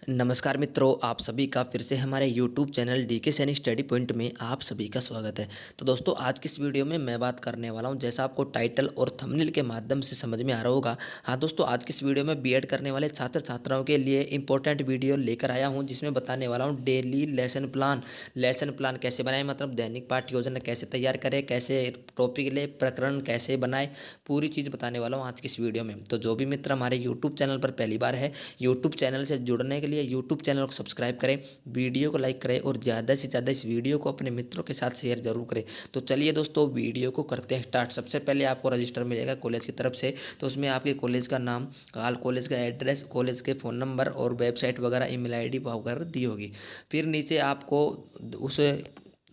नमस्कार मित्रों, आप सभी का फिर से हमारे YouTube channel D K Saini study point में आप सभी का स्वागत है। तो दोस्तों, आज की इस वीडियो में मैं बात करने वाला हूं, जैसा आपको टाइटल और थंबनेल के माध्यम से समझ में आ रहा होगा। हाँ दोस्तों, आज की इस वीडियो में बीएड करने वाले छात्र छात्राओं के लिए इंपॉर्टेंट वीडियो लेकर आया हूँ, जिसमें बताने वाला हूँ डेली लेसन प्लान कैसे बनाएं, मतलब दैनिक पाठ्य योजना कैसे तैयार करें, कैसे टॉपिक ले, प्रकरण कैसे बनाए, पूरी चीज़ बताने वाला हूँ आज की इस वीडियो में। तो जो भी मित्र हमारे यूट्यूब चैनल पर पहली बार है, यूट्यूब चैनल से जुड़ने के लिए यूट्यूब चैनल को सब्सक्राइब करें, वीडियो को लाइक करें और ज़्यादा से ज़्यादा इस वीडियो को अपने मित्रों के साथ शेयर जरूर करें। तो चलिए दोस्तों, वीडियो को करते हैं स्टार्ट। सबसे पहले आपको रजिस्टर मिलेगा कॉलेज की तरफ से, तो उसमें आपके कॉलेज का नाम, कॉलेज का एड्रेस, कॉलेज के फ़ोन नंबर और वेबसाइट वगैरह, ईमेल आईडी वगैरह दी होगी। फिर नीचे आपको उस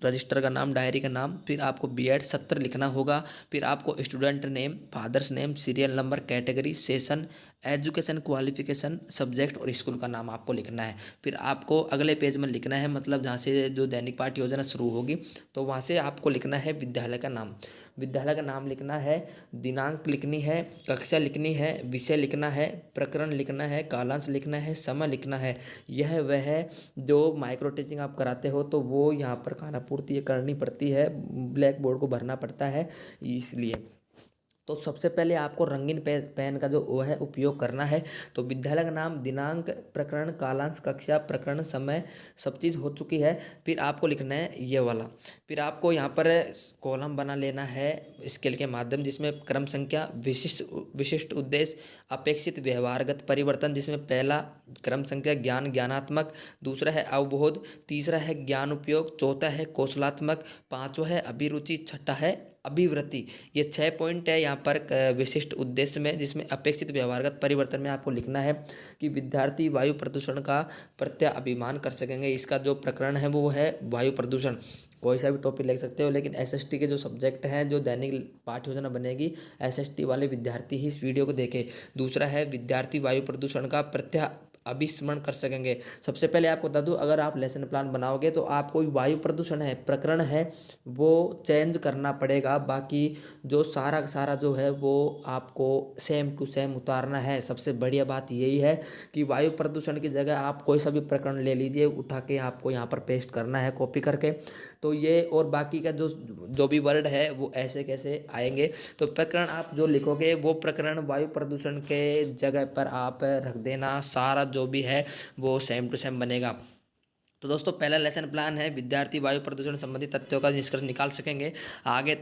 रजिस्टर का नाम, डायरी का नाम, फिर आपको बीएड सत्र लिखना होगा। फिर आपको student name, father's name, serial number, category, session, education qualification, subject और स्कूल का नाम आपको लिखना है। फिर आपको अगले पेज में लिखना है, मतलब जहाँ से जो दैनिक पाठ्य योजना शुरू होगी, तो वहाँ से आपको लिखना है विद्यालय का नाम। विद्यालय का नाम लिखना है, दिनांक लिखनी है, कक्षा लिखनी है, विषय लिखना है, प्रकरण लिखना है, कालांश लिखना है, समय लिखना है। यह वह है जो माइक्रो टीचिंग आप कराते हो, तो वो यहाँ पर खानापूर्ति करनी पड़ती है, ब्लैक बोर्ड को भरना पड़ता है, इसलिए। तो सबसे पहले आपको रंगीन पेन का जो वो है उपयोग करना है। तो विद्यालय का नाम, दिनांक, प्रकरण, कालांश, कक्षा, प्रकरण, समय, सब चीज़ हो चुकी है। फिर आपको लिखना है ये वाला। फिर आपको यहाँ पर कॉलम बना लेना है स्केल के माध्यम, जिसमें क्रम संख्या, विशिष्ट उद्देश्य, अपेक्षित व्यवहारगत परिवर्तन, जिसमें पहला क्रम संख्या ज्ञान, ज्ञानात्मक, दूसरा है अवबोध, तीसरा है ज्ञान उपयोग, चौथा है कौशलात्मक, पांचवा है अभिरुचि, छठा है अभिवृत्ति। ये 6 पॉइंट है यहाँ पर विशिष्ट उद्देश्य में, जिसमें अपेक्षित व्यवहारगत परिवर्तन में आपको लिखना है कि विद्यार्थी वायु प्रदूषण का प्रत्याभिमान कर सकेंगे। इसका जो प्रकरण है वो है वायु प्रदूषण। कोई सा भी टॉपिक ले सकते हो, लेकिन एसएसटी के जो सब्जेक्ट हैं, जो दैनिक पाठ्य योजना बनेगी, एसएसटी वाले विद्यार्थी ही इस वीडियो को देखें। दूसरा है विद्यार्थी वायु प्रदूषण का अभिस्मरण कर सकेंगे। सबसे पहले आपको बता दूं, अगर आप लेसन प्लान बनाओगे तो आपको वायु प्रदूषण है, प्रकरण है, वो चेंज करना पड़ेगा। बाकी जो सारा का सारा जो है वो आपको सेम टू सेम उतारना है। सबसे बढ़िया बात यही है कि वायु प्रदूषण की जगह आप कोई सा भी प्रकरण ले लीजिए, उठा के आपको यहाँ पर पेस्ट करना है कॉपी करके। तो ये और बाकी का जो जो भी वर्ड है वो ऐसे कैसे आएंगे। तो प्रकरण आप जो लिखोगे वो प्रकरण वायु प्रदूषण के जगह पर आप रख देना, सारा जो भी है वो सेम टू सेम बनेगा। तो दोस्तों, पहला लेसन प्लान है विद्यार्थी वायु प्रदूषण संबंधी तथ्यों का निष्कर्ष निकाल सकेंगे। आगे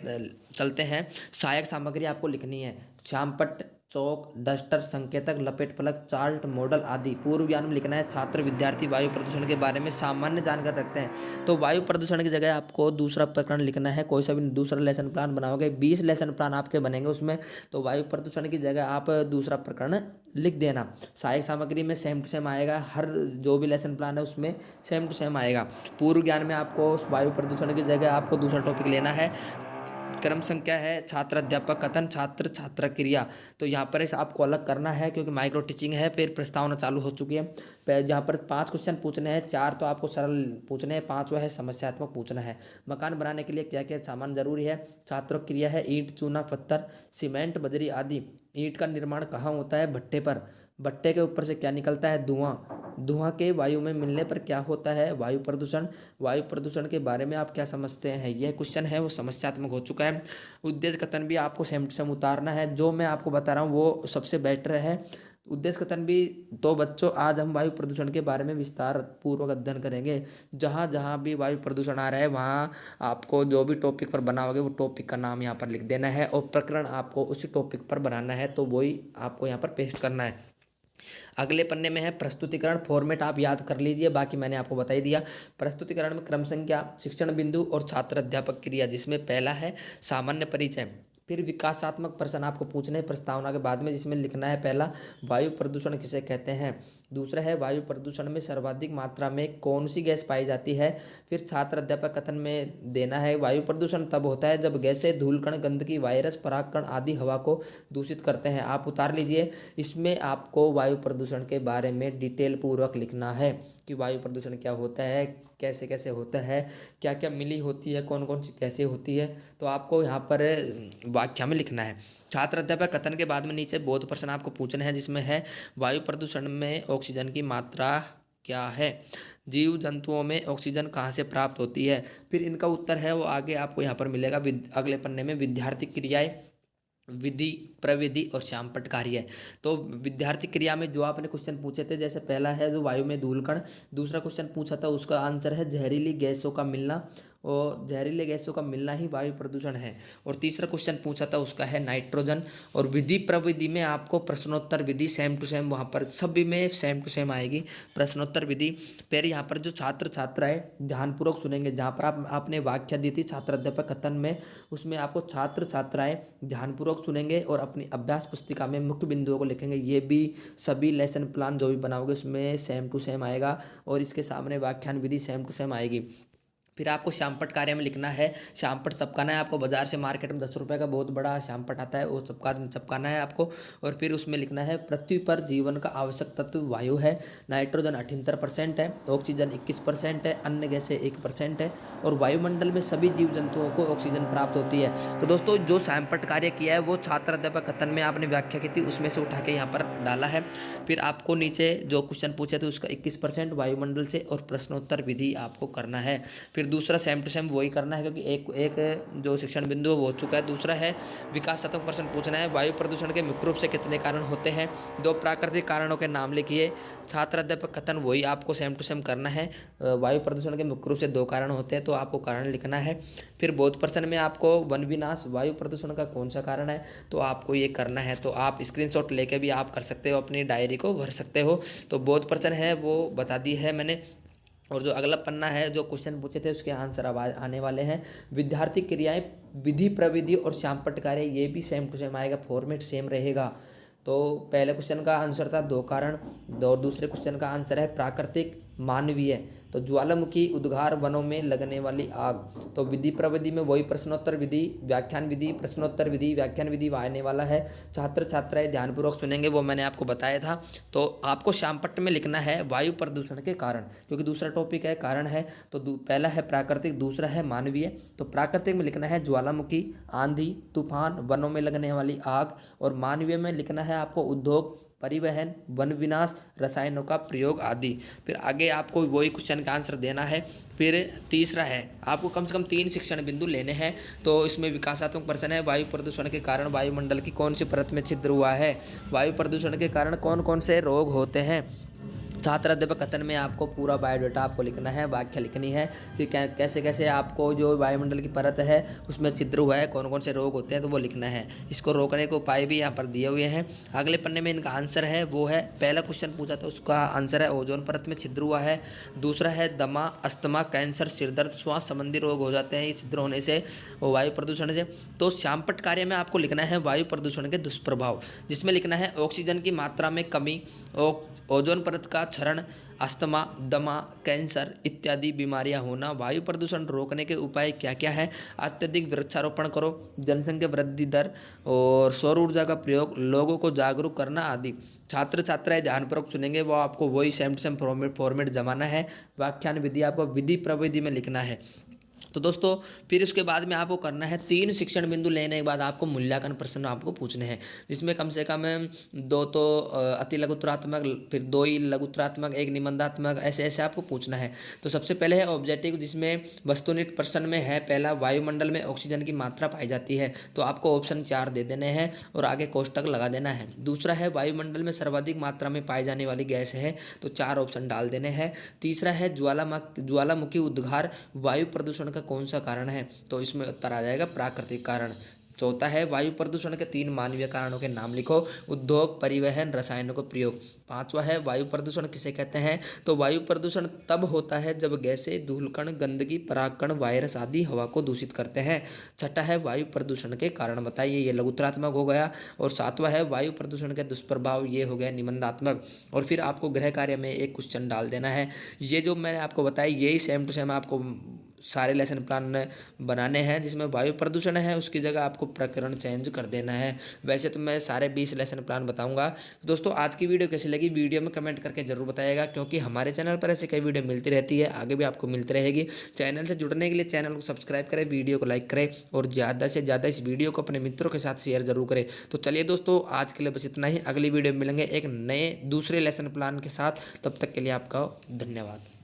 चलते हैं। सहायक सामग्री आपको लिखनी है, श्यामपट्ट, चौक, डस्टर, संकेतक, लपेट फलक, चार्ट, मॉडल आदि। पूर्व ज्ञान में लिखना है, छात्र विद्यार्थी वायु प्रदूषण के बारे में सामान्य जानकारी रखते हैं। तो वायु प्रदूषण की जगह आपको दूसरा प्रकरण लिखना है। कोई सा भी दूसरा लेसन प्लान बनाओगे, 20 लेसन प्लान आपके बनेंगे उसमें, तो वायु प्रदूषण की जगह आप दूसरा प्रकरण लिख देना। सहायक सामग्री में सेम टू सेम आएगा, हर जो भी लेसन प्लान है उसमें सेम टू सेम आएगा। पूर्व ज्ञान में आपको वायु प्रदूषण की जगह आपको दूसरा टॉपिक लेना है। क्रम संख्या है छात्र अध्यापक कथन, छात्र छात्र क्रिया। तो यहाँ पर आपको अलग करना है, क्योंकि माइक्रो टीचिंग है। फिर प्रस्तावना चालू हो चुकी है। जहाँ पर 5 क्वेश्चन पूछने हैं, 4 तो आपको सरल पूछने हैं, 5वां है समस्यात्मक पूछना है। मकान बनाने के लिए क्या क्या सामान जरूरी है, छात्रों क्रिया है ईंट, चूना, पत्थर, सीमेंट, बजरी आदि। ईंट का निर्माण कहाँ होता है, भट्टे पर। भट्टे के ऊपर से क्या निकलता है, धुआं। धुआं के वायु में मिलने पर क्या होता है, वायु प्रदूषण। वायु प्रदूषण के बारे में आप क्या समझते हैं, यह क्वेश्चन है वो समस्यात्मक हो चुका है। उद्देश्य कथन भी आपको सेम टू सेम उतारना है। जो मैं आपको बता रहा हूँ वो सबसे बेटर है। उद्देश्य कथन भी। तो बच्चों, आज हम वायु प्रदूषण के बारे में विस्तार पूर्वक अध्ययन करेंगे। जहाँ जहाँ भी वायु प्रदूषण आ रहा है, वहाँ आपको जो भी टॉपिक पर बनाओगे वो टॉपिक का नाम यहाँ पर लिख देना है, और प्रकरण आपको उसी टॉपिक पर बनाना है, तो वही आपको यहाँ पर पेस्ट करना है। अगले पन्ने में है प्रस्तुतिकरण। फॉर्मेट आप याद कर लीजिए, बाकी मैंने आपको बता ही दिया। प्रस्तुतिकरण में क्रम संख्या, शिक्षण बिंदु और छात्र अध्यापक क्रिया, जिसमें पहला है सामान्य परिचय। फिर विकासात्मक प्रश्न आपको पूछने हैं प्रस्तावना के बाद में, जिसमें लिखना है पहला, वायु प्रदूषण किसे कहते हैं। दूसरा है वायु प्रदूषण में सर्वाधिक मात्रा में कौन सी गैस पाई जाती है। फिर छात्र अध्यापक कथन में देना है, वायु प्रदूषण तब होता है जब गैसें, धूलकण, गंदगी, वायरस, परागकण आदि हवा को दूषित करते हैं। आप उतार लीजिए। इसमें आपको वायु प्रदूषण के बारे में डिटेल पूर्वक लिखना है कि वायु प्रदूषण क्या होता है, कैसे कैसे होता है, क्या क्या मिली होती है, कौन कौन सी कैसे होती है। तो आपको यहाँ पर व्याख्या में लिखना है। छात्र अध्यापक कथन के बाद में नीचे बोध प्रश्न आपको पूछने हैं, जिसमें है वायु प्रदूषण में ऑक्सीजन की मात्रा क्या है? जीव जंतुओं में ऑक्सीजन कहाँ से प्राप्त होती है? फिर इनका उत्तर है वो आगे आपको यहाँ पर मिलेगा अगले पन्ने में। विद्यार्थी क्रियाएं, विधि, प्रविधि और श्यामपट्ट कार्य। तो विद्यार्थी क्रिया में जो आपने क्वेश्चन पूछे थे, जैसे पहला है जो वायु में धूलकण, दूसरा क्वेश्चन पूछा था उसका आंसर है जहरीली गैसों का मिलना, और जहरीले गैसों का मिलना ही वायु प्रदूषण है। और तीसरा क्वेश्चन पूछा था उसका है नाइट्रोजन। और विधि प्रविधि में आपको प्रश्नोत्तर विधि सेम टू सेम, वहाँ पर सभी में सेम टू सेम आएगी प्रश्नोत्तर विधि। फिर यहाँ पर जो छात्र छात्राएं ध्यानपूर्वक सुनेंगे, जहाँ पर आपने व्याख्या दी थी छात्र अध्यापक कथन में, उसमें आपको छात्र छात्राएं ध्यानपूर्वक सुनेंगे और अपनी अभ्यास पुस्तिका में मुख्य बिंदुओं को लिखेंगे। ये भी सभी लेसन प्लान जो भी बनाओगे उसमें सेम टू सेम आएगा, और इसके सामने व्याख्यान विधि सेम टू सेम आएगी। फिर आपको श्यामपट्ट कार्य में लिखना है, श्यामपट्ट चपकाना है आपको। बाजार से मार्केट में 10 रुपये का बहुत बड़ा श्यामपट्ट आता है, वो चपकाना है आपको। और फिर उसमें लिखना है पृथ्वी पर जीवन का आवश्यक तत्व वायु है, नाइट्रोजन 78% है, ऑक्सीजन 21% है, अन्य गैसें 1% है, और वायुमंडल में सभी जीव जंतुओं को ऑक्सीजन प्राप्त होती है। तो दोस्तों जो श्यामपट्ट कार्य किया है वो छात्र अध्यापक कथन में आपने व्याख्या की थी उसमें से उठा के यहाँ पर डाला है। फिर आपको नीचे जो क्वेश्चन पूछे थे उसका 21% वायुमंडल से, और प्रश्नोत्तर विधि आपको करना है। फिर दूसरा सेम टू सेम वही करना है, क्योंकि एक जो शिक्षण बिंदु है वो हो चुका है। दूसरा है विकासात्मक प्रश्न पूछना है, वायु प्रदूषण के मुख्य रूप से कितने कारण होते हैं? 2 प्राकृतिक कारणों के नाम लिखिए। छात्र अध्यापक कथन वही आपको सेम टू सेम करना है, वायु प्रदूषण के मुख्य रूप से 2 कारण होते हैं, तो आपको कारण लिखना है। फिर बोध प्रश्न में आपको वन विनाश वायु प्रदूषण का कौन सा कारण है, तो आपको ये करना है। तो आप स्क्रीनशॉट लेके भी आप कर सकते हो, अपनी डायरी को भर सकते हो। तो बोध प्रश्न है वो बता दी है मैंने। और जो अगला पन्ना है जो क्वेश्चन पूछे थे उसके आंसर अब आने वाले हैं। विद्यार्थी क्रियाएं, विधि प्रविधि और श्यामपट्ट कार्य, ये भी सेम टू सेम आएगा, फॉर्मेट सेम रहेगा। तो पहले क्वेश्चन का आंसर था 2 कारण, और दूसरे क्वेश्चन का आंसर है प्राकृतिक मानवीय। तो ज्वालामुखी, उद्गार, वनों में लगने वाली आग। तो विधि प्रविधि में वही प्रश्नोत्तर विधि, व्याख्यान विधि, प्रश्नोत्तर विधि, व्याख्यान विधि आने वाला है। छात्र छात्राएं ध्यानपूर्वक सुनेंगे, वो मैंने आपको बताया था। तो आपको श्यामपट्ट में लिखना है वायु प्रदूषण के कारण, क्योंकि दूसरा टॉपिक है कारण है। तो पहला है प्राकृतिक, दूसरा है मानवीय। तो प्राकृतिक में लिखना है ज्वालामुखी, आंधी, तूफान, वनों में लगने वाली आग, और मानवीय में लिखना है आपको उद्योग, परिवहन, वन विनाश, रसायनों का प्रयोग आदि। फिर आगे आपको वही क्वेश्चन का आंसर देना है। फिर तीसरा है आपको कम से कम 3 शिक्षण बिंदु लेने हैं। तो इसमें विकासात्मक प्रश्न है, वायु प्रदूषण के कारण वायुमंडल की कौन सी परत में छिद्र हुआ है, वायु प्रदूषण के कारण कौन कौन से रोग होते हैं। छात्र अध्यापक कथन में आपको पूरा बायोडाटा आपको लिखना है, व्याख्या लिखनी है कि कैसे कैसे आपको जो वायुमंडल की परत है उसमें छिद्र हुआ है, कौन कौन से रोग होते हैं, तो वो लिखना है। इसको रोकने के उपाय भी यहाँ पर दिए हुए हैं। अगले पन्ने में इनका आंसर है वो है, पहला क्वेश्चन पूछा था उसका आंसर है ओजोन परत में छिद्र हुआ है। दूसरा है दमा, अस्थमा, कैंसर, सिरदर्द, श्वास संबंधी रोग हो जाते हैं ये छिद्र होने से, वायु प्रदूषण से। तो श्यामपट्ट कार्य में आपको लिखना है वायु प्रदूषण के दुष्प्रभाव, जिसमें लिखना है ऑक्सीजन की मात्रा में कमी, ओजोन परत का क्षरण, अस्थमा, दमा, कैंसर इत्यादि बीमारियां होना, वायु प्रदूषण रोकने के उपाय क्या क्या है, अत्यधिक वृक्षारोपण करो, जनसंख्या वृद्धि दर और सौर ऊर्जा का प्रयोग, लोगों को जागरूक करना आदि। छात्र छात्राएं ध्यानपूर्वक सुनेंगे, वो आपको वही सेम टू सेम फॉर्मेट जमाना है। व्याख्यान विधि आपको विधि प्रविधि में लिखना है। तो दोस्तों फिर उसके बाद में आपको करना है 3 शिक्षण बिंदु लेने के बाद आपको मूल्यांकन प्रश्न आपको पूछने हैं, जिसमें कम से कम 2 तो अति लघुत्तरात्मक, फिर 2 ही लघुत्तरात्मक, 1 निबंधात्मक, ऐसे ऐसे आपको पूछना है। तो सबसे पहले है ऑब्जेक्टिव, जिसमें वस्तुनिष्ठ प्रश्न में है पहला, वायुमंडल में ऑक्सीजन की मात्रा पाई जाती है, तो आपको ऑप्शन 4 दे देने हैं और आगे कोष्टक लगा देना है। दूसरा है वायुमंडल में सर्वाधिक मात्रा में पाई जाने वाली गैस है, तो 4 ऑप्शन डाल देने हैं। तीसरा है ज्वालामुखी उद्गार वायु प्रदूषण का कौन सा कारण है, तो इसमें उत्तर आ जाएगा प्राकृतिक कारण। चौथा है वायु प्रदूषण के 3 मानवीय कारणों के नाम लिखो, उद्योग, परिवहन, रसायनों का प्रयोग। पांचवा है वायु प्रदूषण किसे कहते हैं, तो वायु प्रदूषण तब होता है जब गैसें, धूलकण, गंदगी, परागकण, वायरस आदि हवा को दूषित करते हैं। छठा है वायु प्रदूषण के कारण बताइए, ये लघुत्तरात्मक हो गया। और सातवां है वायु प्रदूषण के दुष्प्रभाव, ये हो गया निबंधात्मक। और फिर आपको गृह कार्य में एक क्वेश्चन डाल देना है। ये जो मैंने आपको बताया यही सेम टू सेम आपको सारे लेसन प्लान बनाने हैं जिसमें वायु प्रदूषण है, उसकी जगह आपको प्रकरण चेंज कर देना है। वैसे तो मैं सारे 20 लेसन प्लान बताऊंगा। तो दोस्तों आज की वीडियो कैसी लगी वीडियो में कमेंट करके जरूर बताइएगा, क्योंकि हमारे चैनल पर ऐसी कई वीडियो मिलती रहती है, आगे भी आपको मिलती रहेगी। चैनल से जुड़ने के लिए चैनल को सब्सक्राइब करें, वीडियो को लाइक करें और ज़्यादा से ज़्यादा इस वीडियो को अपने मित्रों के साथ शेयर जरूर करें। तो चलिए दोस्तों आज के लिए बस इतना ही, अगली वीडियो में मिलेंगे एक नए दूसरे लेसन प्लान के साथ। तब तक के लिए आपका धन्यवाद।